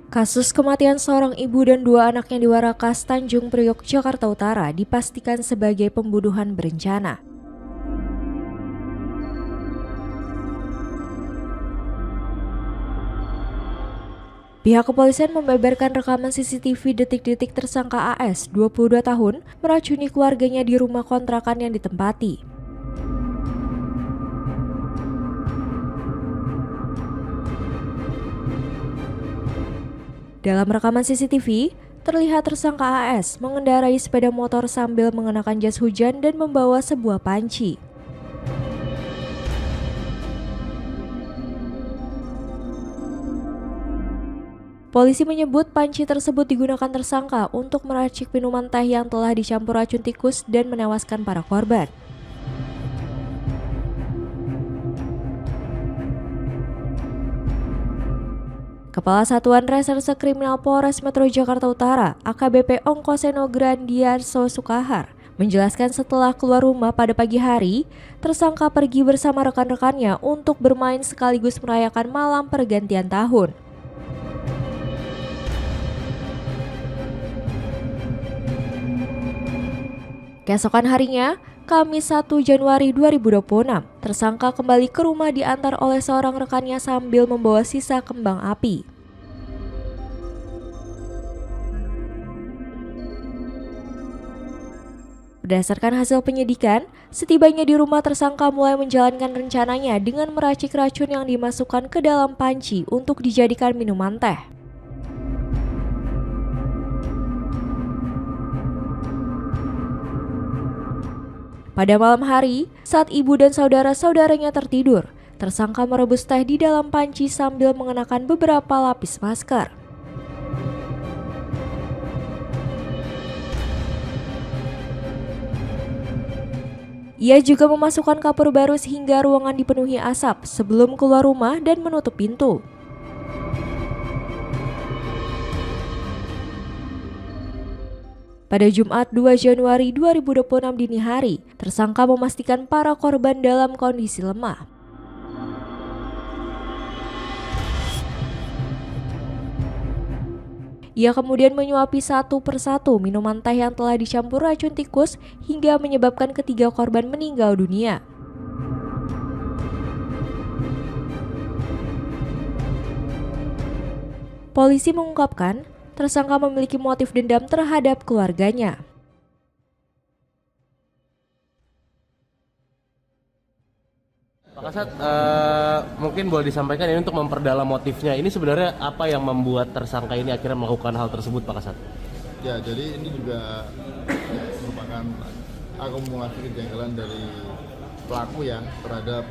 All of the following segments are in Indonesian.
Kasus kematian seorang ibu dan dua anaknya di Warakas, Tanjung Priok, Jakarta Utara dipastikan sebagai pembunuhan berencana. Pihak kepolisian membeberkan rekaman CCTV detik-detik tersangka AS, 22 tahun, meracuni keluarganya di rumah kontrakan yang ditempati. Dalam rekaman CCTV, terlihat tersangka AS mengendarai sepeda motor sambil mengenakan jas hujan dan membawa sebuah panci. Polisi menyebut panci tersebut digunakan tersangka untuk meracik minuman teh yang telah dicampur racun tikus dan menewaskan para korban. Kepala Satuan Reserse Kriminal Polres Metro Jakarta Utara, AKBP Ongkoseno Grandiarso Sukahar, menjelaskan setelah keluar rumah pada pagi hari, tersangka pergi bersama rekan-rekannya untuk bermain sekaligus merayakan malam pergantian tahun. Keesokan harinya, Kamis 1 Januari 2026, tersangka kembali ke rumah diantar oleh seorang rekannya sambil membawa sisa kembang api. Berdasarkan hasil penyidikan, setibanya di rumah tersangka mulai menjalankan rencananya dengan meracik racun yang dimasukkan ke dalam panci untuk dijadikan minuman teh. Pada malam hari, saat ibu dan saudara-saudaranya tertidur, tersangka merebus teh di dalam panci sambil mengenakan beberapa lapis masker. Ia juga memasukkan kapur baru sehingga ruangan dipenuhi asap sebelum keluar rumah dan menutup pintu. Pada Jumat 2 Januari 2026 dini hari, tersangka memastikan para korban dalam kondisi lemah. Ia kemudian menyuapi satu persatu minuman teh yang telah dicampur racun tikus hingga menyebabkan ketiga korban meninggal dunia. Polisi mengungkapkan, tersangka memiliki motif dendam terhadap keluarganya. Pak Kasat, mungkin boleh disampaikan ini untuk memperdalam motifnya. Ini sebenarnya apa yang membuat tersangka ini akhirnya melakukan hal tersebut, Pak Kasat? Ya, jadi ini juga merupakan akumulasi kejanggalan dari pelaku ya terhadap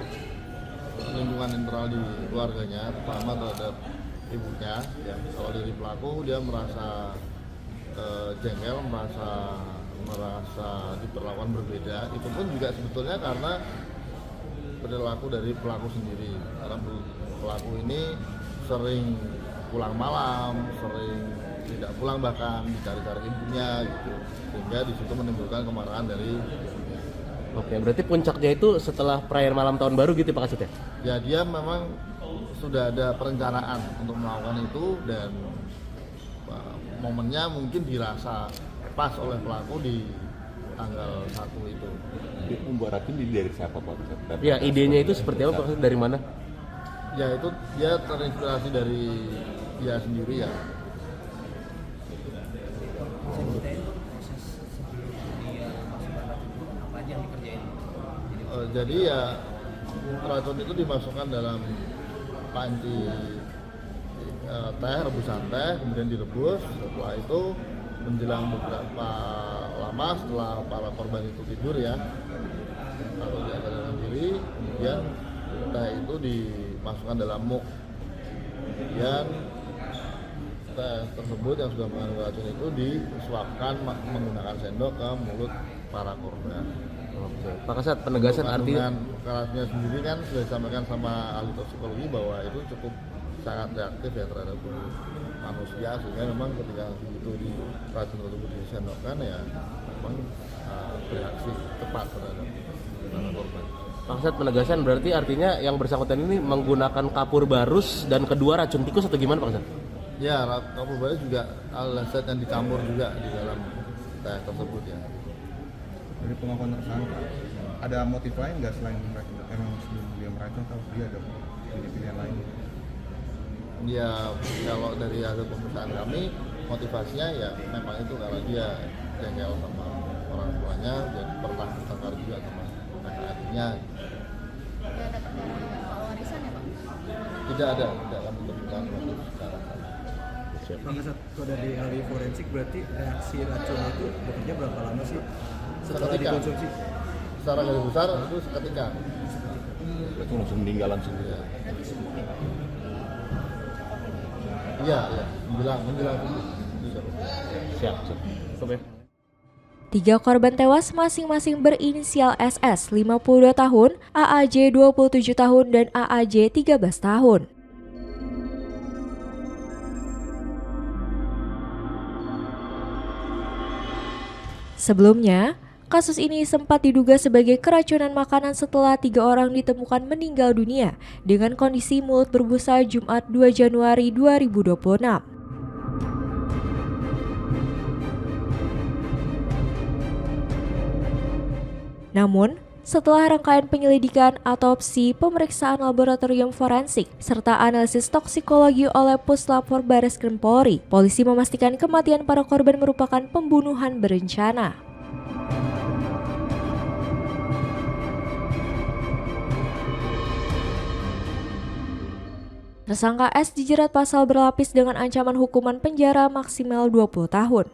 lingkungan internal di keluarganya, terutama terhadap ibunya. Ya, kalau dari pelaku dia merasa jengkel, merasa diperlakukan berbeda. Itu pun juga sebetulnya karena perilaku dari pelaku sendiri. Karena pelaku ini sering pulang malam, sering tidak pulang, bahkan dicari-cari ibunya gitu, sehingga di situ menimbulkan kemarahan dari ibunya. Oke, berarti puncaknya itu setelah perayaan malam tahun baru gitu, Pak Kasat ya? Ya, dia memang sudah ada perencanaan untuk melakukan itu dan momennya mungkin dirasa pas oleh pelaku di tanggal 1 itu. Dia membuat racun dari siapa, Pak? Ya, idenya itu seperti apa, Pak Kasat? Dari mana? Ya, itu dia terinspirasi dari dia sendiri ya. Jadi ya racun itu dimasukkan dalam panci teh, rebusan teh, kemudian direbus. Setelah itu menjelang beberapa lama setelah para korban itu tidur ya, atau dia sadarkan diri, kemudian teh itu dimasukkan dalam muk. Kemudian teh tersebut yang sudah mengandung racun itu disuapkan menggunakan sendok ke mulut para korban. Oke. Pak Kasat, penegasan artinya kerasnya sendiri kan sudah disampaikan sama ahli toksikologi bahwa itu cukup sangat reaktif ya terhadap tubuh manusia, sehingga memang ketika itu di racun tersebut disendokkan ya memang bereaksi cepat terhadap korban. Pak Kasat, penegasan berarti artinya yang bersangkutan ini menggunakan kapur barus dan kedua racun tikus atau gimana, Pak Kasat? Ya, Kapolda juga alat yang dicampur juga di dalam tes tersebut ya. Dari pengakuan tersangka, ada motif lain nggak selain emang sebelum dia meracun atau dia ada pilihan lain? Ya, kalau dari hasil pemeriksaan kami, motivasinya ya memang itu karena dia jengkel sama orang tuanya, jadi pernah bertengkar juga sama kakak adiknya. Tidak ada kami temukan motif secara Bang Kasat, kalau dari ahli forensik berarti reaksi racun itu bekerja berapa lama sih setelah seketika. dikonsumsi? Secara garis besar itu seketika. Berarti langsung meninggal langsung. Iya, menjelang subuh. Siap. Oke. 3 korban tewas masing-masing berinisial SS 52 tahun, AAJ 27 tahun, dan AAJ 13 tahun. Sebelumnya, kasus ini sempat diduga sebagai keracunan makanan setelah 3 orang ditemukan meninggal dunia dengan kondisi mulut berbusa Jumat 2 Januari 2026. Namun, setelah rangkaian penyelidikan, autopsi, pemeriksaan laboratorium forensik, serta analisis toksikologi oleh Puslap Barreskrim Polri, polisi memastikan kematian para korban merupakan pembunuhan berencana. Tersangka S dijerat pasal berlapis dengan ancaman hukuman penjara maksimal 20 tahun.